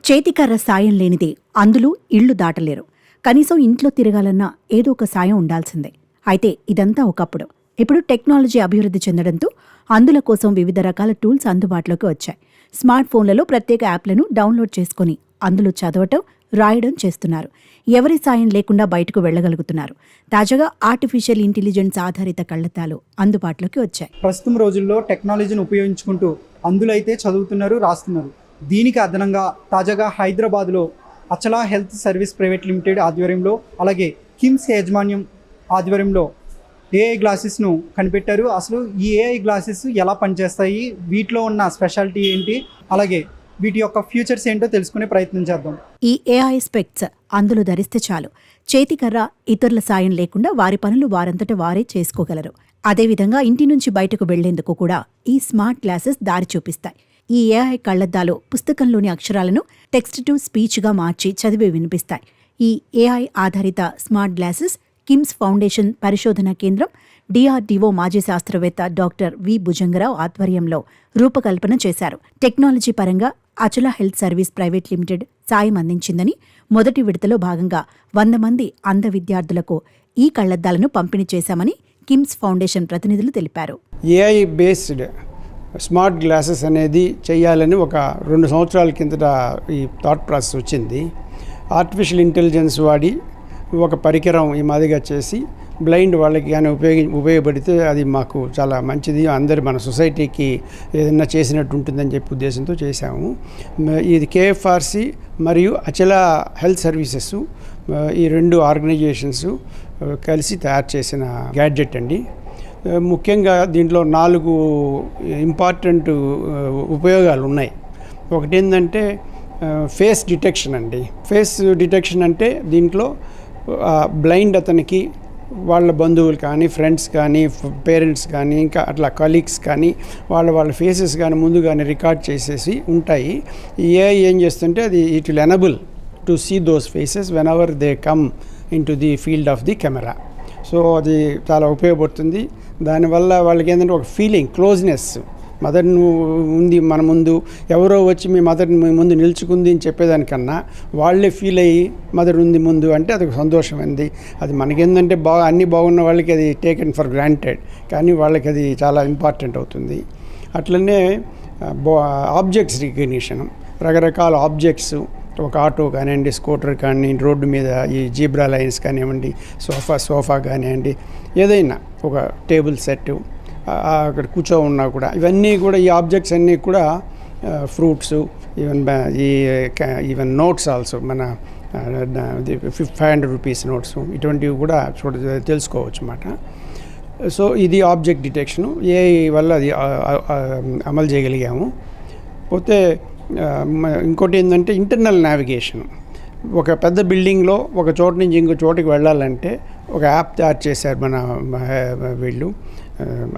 చేతికర్ర సాయం లేనిదే అందులో ఇళ్లు దాటలేరు. కనీసం ఇంట్లో తిరగాలన్నా ఏదో ఒక సాయం ఉండాల్సిందే. అయితే ఇదంతా ఒకప్పుడు. ఇప్పుడు టెక్నాలజీ అభివృద్ధి చెందడంతో అందుల కోసం వివిధ రకాల టూల్స్ అందుబాటులోకి వచ్చాయి. స్మార్ట్ ఫోన్లలో ప్రత్యేక యాప్లను డౌన్లోడ్ చేసుకుని అందులో చదవటం, రాయడం చేస్తున్నారు. ఎవరి సాయం లేకుండా బయటకు వెళ్లగలుగుతున్నారు. తాజాగా ఆర్టిఫిషియల్ ఇంటెలిజెన్స్ ఆధారిత కళ్లద్దాలు అందుబాటులోకి వచ్చాయి. ప్రస్తుతం రోజుల్లో టెక్నాలజీని ఉపయోగించుకుంటూ అందులో అయితే చదువుతున్నారు, రాస్తున్నారు. దీనికి అదనంగా తాజాగా హైదరాబాద్లో అచలా హెల్త్ సర్వీస్ ప్రైవేట్ లిమిటెడ్ ఆధ్వర్యంలో, అలాగే కిమ్స్ యాజమాన్యం ఆధ్వర్యంలో ఏఐ గ్లాసెస్ను కనిపెట్టారు. అసలు ఈ ఏఐ గ్లాసెస్ ఎలా పనిచేస్తాయి, వీటిలో ఉన్న స్పెషాలిటీ ఏంటి, అలాగే వీటి యొక్క ఫ్యూచర్స్ ఏంటో తెలుసుకునే ప్రయత్నం చేద్దాం. ఈ ఏఐ స్పెక్ట్స్ అందులో ధరిస్తే చాలు, చేతికర్ర ఇతరుల సాయం లేకుండా వారి పనులు వారంతట వారే చేసుకోగలరు. అదేవిధంగా ఇంటి నుంచి బయటకు వెళ్లేందుకు కూడా ఈ స్మార్ట్ గ్లాసెస్ దారి చూపిస్తాయి. ఈ ఏఐ కళ్లద్దాలు పుస్తకంలోని అక్షరాలను టెక్స్ట్ టు స్పీచ్గా మార్చి చదివి వినిపిస్తాయి. ఈ ఏఐ ఆధారిత స్మార్ట్ గ్లాసెస్ కిమ్స్ ఫౌండేషన్ పరిశోధనా కేంద్రం, డిఆర్డీఓ మాజీ శాస్త్రవేత్త డాక్టర్ వి భుజంగరావు ఆధ్వర్యంలో రూపకల్పన చేశారు. టెక్నాలజీ పరంగా అచలా హెల్త్ సర్వీస్ ప్రైవేట్ లిమిటెడ్ సాయం అందించిందని, మొదటి విడతలో భాగంగా 100 మంది అంధ విద్యార్థులకు ఈ కళ్లద్దాలను పంపిణీ చేశామని కిమ్స్ ఫౌండేషన్ ప్రతినిధులు తెలిపారు. ఏఐ బేస్డ్ స్మార్ట్ గ్లాసెస్ అనేది చేయాలని ఒక 2 సంవత్సరాల కిందట ఈ థాట్ ప్రాసెస్ వచ్చింది. ఆర్టిఫిషియల్ ఇంటెలిజెన్స్ వాడి ఒక పరికరం ఈ మాదిరిగా చేసి బ్లైండ్ వాళ్ళకి కానీ ఉపయోగపడితే అది మాకు చాలా మంచిది, అందరి మన సొసైటీకి ఏదైనా చేసినట్టు ఉంటుందని చెప్పి ఉద్దేశంతో చేశాము. ఇది కేఎఫ్ఆర్సి మరియు అచలా హెల్త్ సర్వీసెస్ ఈ 2 ఆర్గనైజేషన్స్ కలిసి తయారు చేసిన గ్యాడ్జెట్ అండి. ముఖ్యంగా దీంట్లో 4 ఇంపార్టెంట్ ఉపయోగాలు ఉన్నాయి. ఒకటి ఏంటంటే ఫేస్ డిటెక్షన్ అండి. ఫేస్ డిటెక్షన్ అంటే దీంట్లో బ్లైండ్ అతనికి వాళ్ళ బంధువులు కానీ, ఫ్రెండ్స్ కానీ, పేరెంట్స్ కానీ, ఇంకా అట్లా కలీగ్స్ కానీ వాళ్ళ ఫేసెస్ కానీ ముందుగానే రికార్డ్ చేసేసి ఉంటాయి. ఏఐ ఏం చేస్తుంటే అది it will enable to see those faces whenever they come into the field of the camera. So అది చాలా ఉపయోగపడుతుంది. దానివల్ల వాళ్ళకి ఏంటంటే ఒక ఫీలింగ్, క్లోజ్నెస్, మదర్ ఉంది మన ముందు, ఎవరో వచ్చి మీ మదర్ మీ ముందు నిలుచుకుంది అని చెప్పేదానికన్నా వాళ్ళే ఫీల్ అయ్యి మదర్ ఉంది ముందు అంటే అది సంతోషమైంది. అది మనకేంటంటే అన్నీ బాగున్న వాళ్ళకి అది టేకెన్ ఫర్ గ్రాంటెడ్, కానీ వాళ్ళకి అది చాలా ఇంపార్టెంట్ అవుతుంది. అట్లనే ఆబ్జెక్ట్స్ రికగ్నిషన్, రకరకాల ఆబ్జెక్ట్స్, ఒక ఆటో కానివ్వండి, స్కూటర్ కానీ, రోడ్డు మీద ఈ జీబ్రా లైన్స్ కానివ్వండి, సోఫా కానివ్వండి, ఏదైనా ఒక టేబుల్ సెట్ అక్కడ కూర్చో ఉన్నా కూడా ఇవన్నీ కూడా ఈ ఆబ్జెక్ట్స్ అన్నీ కూడా ఫ్రూట్స్, ఈవెన్ నోట్స్ ఆల్సో, మన 500 రూపీస్ నోట్స్, ఇటువంటివి కూడా తెలుసుకోవచ్చు అన్నమాట. సో ఇది ఆబ్జెక్ట్ డిటెక్షను ఏఐ వల్ల అది అమలు చేయగలిగాము. పోతే ఇంకోటి ఏంటంటే ఇంటర్నల్ నావిగేషన్. ఒక పెద్ద బిల్డింగ్లో ఒక చోటు నుంచి ఇంకో చోటుకి వెళ్ళాలంటే ఒక యాప్ తయారు చేశారు మన వీళ్ళు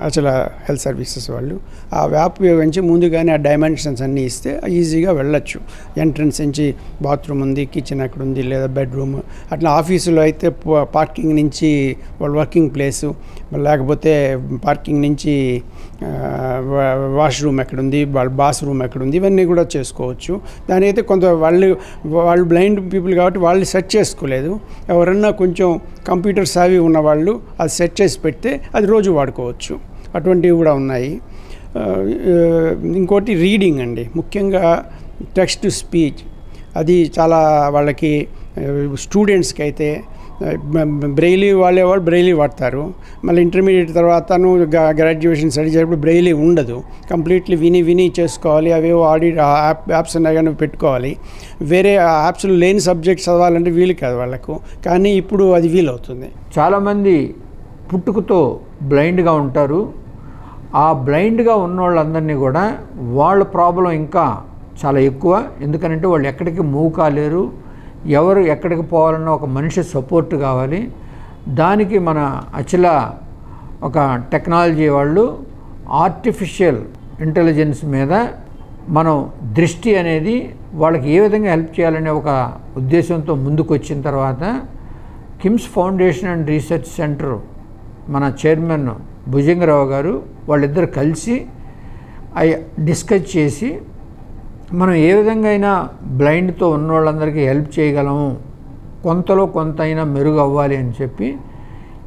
అచలా హెల్త్ సర్వీసెస్ వాళ్ళు. ఆ యాప్ ఉపయోగించి ముందుగానే ఆ డైమెన్షన్స్ అన్నీ ఇస్తే ఈజీగా వెళ్ళొచ్చు. ఎంట్రన్స్ నుంచి బాత్రూమ్ ఉంది, కిచెన్ అక్కడ ఉంది, లేదా బెడ్రూమ్, అట్లా ఆఫీసులో అయితే పార్కింగ్ నుంచి వాళ్ళ వర్కింగ్ ప్లేసు, లేకపోతే పార్కింగ్ నుంచి వాష్రూమ్ ఎక్కడుంది, వాళ్ళ బాత్రూమ్ ఎక్కడుంది, ఇవన్నీ కూడా చేసుకోవచ్చు. దాని అయితే కొంత వాళ్ళు బ్లైండ్ పీపుల్ కాబట్టి వాళ్ళు సెట్ చేసుకోలేదు. ఎవరన్నా కొంచెం కంప్యూటర్ సావి ఉన్నవాళ్ళు అది సెట్ చేసి పెడితే అది రోజు వాడుకోవచ్చు. అటువంటివి కూడా ఉన్నాయి. ఇంకోటి రీడింగ్ అండి, ముఖ్యంగా టెక్స్ట్ టు స్పీచ్. అది చాలా వాళ్ళకి స్టూడెంట్స్కి అయితే బ్రెయిలీ వాళ్ళు బ్రెయిలీ వాడతారు. మళ్ళీ ఇంటర్మీడియట్ తర్వాత గ్రాడ్యుయేషన్ స్టడీ చేసేటప్పుడు బ్రెయిలీ ఉండదు, కంప్లీట్లీ విని చేసుకోవాలి. అవేవో యాప్స్ ఉన్నాయి కానీ పెట్టుకోవాలి. వేరే యాప్స్లో లేని సబ్జెక్ట్స్ చదవాలంటే వీలు కాదు వాళ్ళకు, కానీ ఇప్పుడు అది వీలవుతుంది. చాలామంది పుట్టుకతో బ్లైండ్గా ఉంటారు. ఆ బ్లైండ్గా ఉన్న వాళ్ళందరినీ కూడా వాళ్ళ ప్రాబ్లం ఇంకా చాలా ఎక్కువ. ఎందుకంటే వాళ్ళు ఎక్కడికి మూవ్ కాలేరు, ఎవరు ఎక్కడికి పోవాలన్నా ఒక మనిషి సపోర్ట్ కావాలి. దానికి మన అచలా ఒక టెక్నాలజీ వాళ్ళు ఆర్టిఫిషియల్ ఇంటెలిజెన్స్ మీద మనం దృష్టి అనేది వాళ్ళకి ఏ విధంగా హెల్ప్ చేయాలనే ఒక ఉద్దేశంతో ముందుకు వచ్చిన తర్వాత KIMS foundation and research centre మన చైర్మన్ భుజంగరావు గారు వాళ్ళిద్దరు కలిసి డిస్కస్ చేసి మనం ఏ విధంగా అయినా బ్లైండ్తో ఉన్న వాళ్ళందరికీ హెల్ప్ చేయగలము, కొంతలో కొంత అయినా మెరుగు అవ్వాలి అని చెప్పి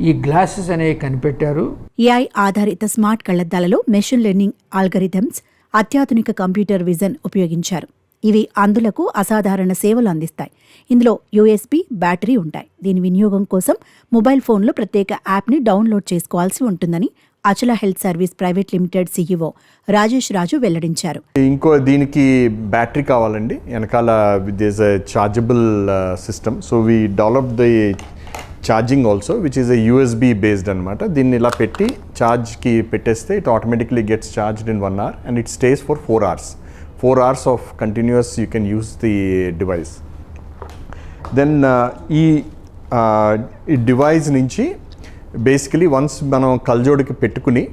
ఈ గ్లాసెస్ అనేవి కనిపెట్టారు. ఏఐ ఆధారిత స్మార్ట్ కళ్లద్దాలలో మెషిన్ లెర్నింగ్ ఆల్గరిథమ్స్, అత్యాధునిక కంప్యూటర్ విజన్ ఉపయోగించారు. ఇవి అంధులకు అసాధారణ సేవలు అందిస్తాయి. ఇందులో యూఎస్బీ బ్యాటరీ ఉంటాయి. దీని వినియోగం కోసం మొబైల్ ఫోన్లో ప్రత్యేక యాప్ని డౌన్లోడ్ చేసుకోవాల్సి ఉంటుందని Achala health service private limited CEO Rajesh Raju వెల్లడించారు. ఇంకో దీనికి బ్యాటరీ కావాలండి, వెనకాల this a chargeable system. So we develop the charging also which is a USB based అనమాట. దీన్ని ఇలా పెట్టి ఛార్జ్కి పెట్టేస్తే it automatically gets charged in 1 hour and it stays for 4 hours. 4 hours of continuous you can use the device. Then ఈ device నుంచి basically once మనం కల్జోడికి పెట్టుకుని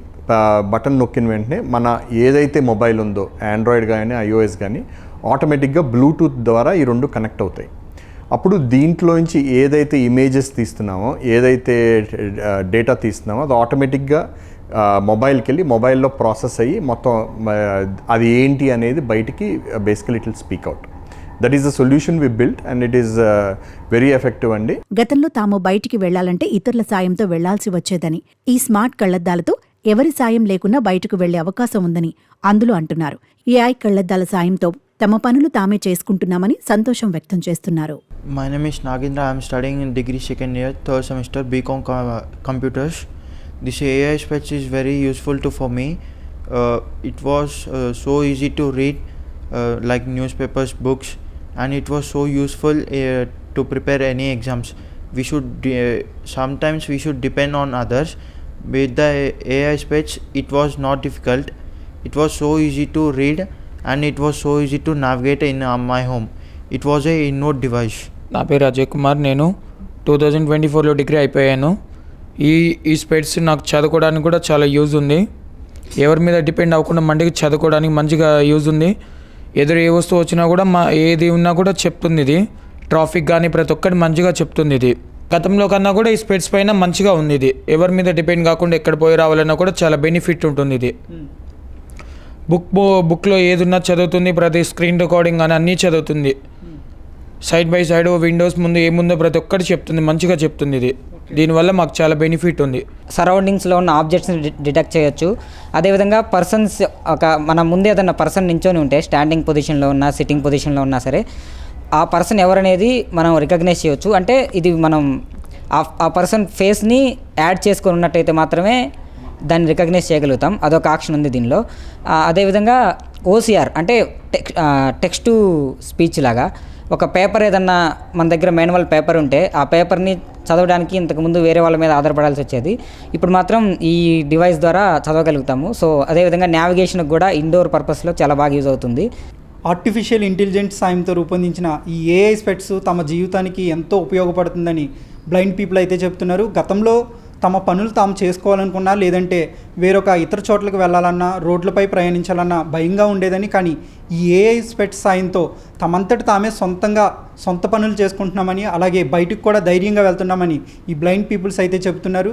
బటన్ నొక్కిన వెంటనే మన ఏదైతే మొబైల్ ఉందో ఆండ్రాయిడ్ కానీ ఐఓఎస్ కానీ ఆటోమేటిక్గా బ్లూటూత్ ద్వారా ఈ రెండు కనెక్ట్ అవుతాయి. అప్పుడు దీంట్లోంచి ఏదైతే ఇమేజెస్ తీస్తున్నామో, ఏదైతే డేటా తీస్తున్నామో అది ఆటోమేటిక్గా మొబైల్కి వెళ్ళి మొబైల్లో ప్రాసెస్ అయ్యి మొత్తం అది ఏంటి అనేది బయటికి basically it will speak out. That is the solution we built and it is very effective అండి. గతంలో తాము బయటికి వెళ్లాలంటే ఇతరుల సాయంతో వెళ్లాల్సి వచ్చేదని, ఈ స్మార్ట్ కళ్లద్దాలతో ఎవరి సాయం లేకున్నా బయటకు వెళ్లే అవకాశం ఉందని అందులో అంటున్నారు. ఏఐ కళ్లద్దాల సాయంతో తమ పనులు తామే చేసుకుంటున్నామని సంతోషం వ్యక్తం చేస్తున్నారు. My name is Nagendra. I am studying in degree second year, third semester, BCom Computers. This AI specs is very useful for me. It was so easy to read, like newspapers, books, and it was so useful to prepare any exams. We should sometimes we should depend on others. With the AI specs, it was not difficult. It was so easy to read, and it was so easy to navigate in my home. It was a in-note device. నా పేరు అజయ్ కుమార్. నేను 2024లో degree అయిపోయాను. ఈ స్పెట్స్ నాకు చదువుకోవడానికి కూడా చాలా use ఉంది. ఎవరి మీద డిపెండ్ అవ్వకుండా మండికి చదువుకోవడానికి మంచిగా యూజ్ ఉంది. ఎదురు ఏ వస్తువు వచ్చినా కూడా ఏది ఉన్నా కూడా చెప్తుంది. ఇది ట్రాఫిక్ కానీ ప్రతి ఒక్కటి మంచిగా చెప్తుంది. ఇది గతంలో కన్నా కూడా ఈ స్పెట్స్ పైన మంచిగా ఉంది. ఇది ఎవరి మీద డిపెండ్ కాకుండా ఎక్కడ పోయి రావాలన్నా కూడా చాలా బెనిఫిట్ ఉంటుంది. ఇది బుక్లో ఏదున్నా చదువుతుంది, ప్రతి స్క్రీన్ రికార్డింగ్ అని అన్నీ చదువుతుంది. సైడ్ బై సైడ్ విండోస్ ముందు ఏముందో ప్రతి ఒక్కటి చెప్తుంది, మంచిగా చెప్తుంది. ఇది దీనివల్ల మాకు చాలా బెనిఫిట్ ఉంది. సరౌండింగ్స్లో ఉన్న ఆబ్జెక్ట్స్ని డిటెక్ట్ చేయొచ్చు. అదేవిధంగా పర్సన్స్ మన ముందే ఏదన్నా పర్సన్ నించొని ఉంటే స్టాండింగ్ పొజిషన్లో ఉన్నా, సిట్టింగ్ పొజిషన్లో ఉన్నా సరే ఆ పర్సన్ ఎవరనేది మనం రికగ్నైజ్ చేయొచ్చు. అంటే ఇది మనం ఆ పర్సన్ ఫేస్ని యాడ్ చేసుకొని ఉన్నట్టయితే మాత్రమే దాన్ని రికగ్నైజ్ చేయగలుగుతాం. అదొక ఆప్షన్ ఉంది దీనిలో. అదేవిధంగా ఓసిఆర్ అంటే టెక్స్ట్ టు స్పీచ్ లాగా ఒక పేపర్ ఏదన్నా మన దగ్గర మాన్యువల్ పేపర్ ఉంటే ఆ పేపర్ని చదవడానికి ఇంతకుముందు వేరే వాళ్ళ మీద ఆధారపడాల్సి వచ్చేది. ఇప్పుడు మాత్రం ఈ డివైస్ ద్వారా చదవగలుగుతాము. సో అదేవిధంగా నావిగేషన్కి కూడా ఇండోర్ పర్పస్లో చాలా బాగా యూజ్ అవుతుంది. ఆర్టిఫిషియల్ ఇంటెలిజెన్స్ సాయంతో రూపొందించిన ఈ ఏఐ స్పెట్స్ తమ జీవితానికి ఎంతో ఉపయోగపడుతుందని బ్లైండ్ పీపుల్ అయితే చెప్తున్నారు. గతంలో తమ పనులు తాము చేసుకోవాలనుకున్నా, లేదంటే వేరొక ఇతర చోట్లకు వెళ్ళాలన్నా, రోడ్లపై ప్రయాణించాలన్నా భయంగా ఉండేదని. కానీ ఈ ఏఐ స్పెట్స్ సాయంతో తమంతటి తామే సొంత పనులు చేసుకుంటున్నామని, అలాగే బయటకు కూడా ధైర్యంగా వెళ్తున్నామని ఈ బ్లైండ్ పీపుల్స్ అయితే చెబుతున్నారు.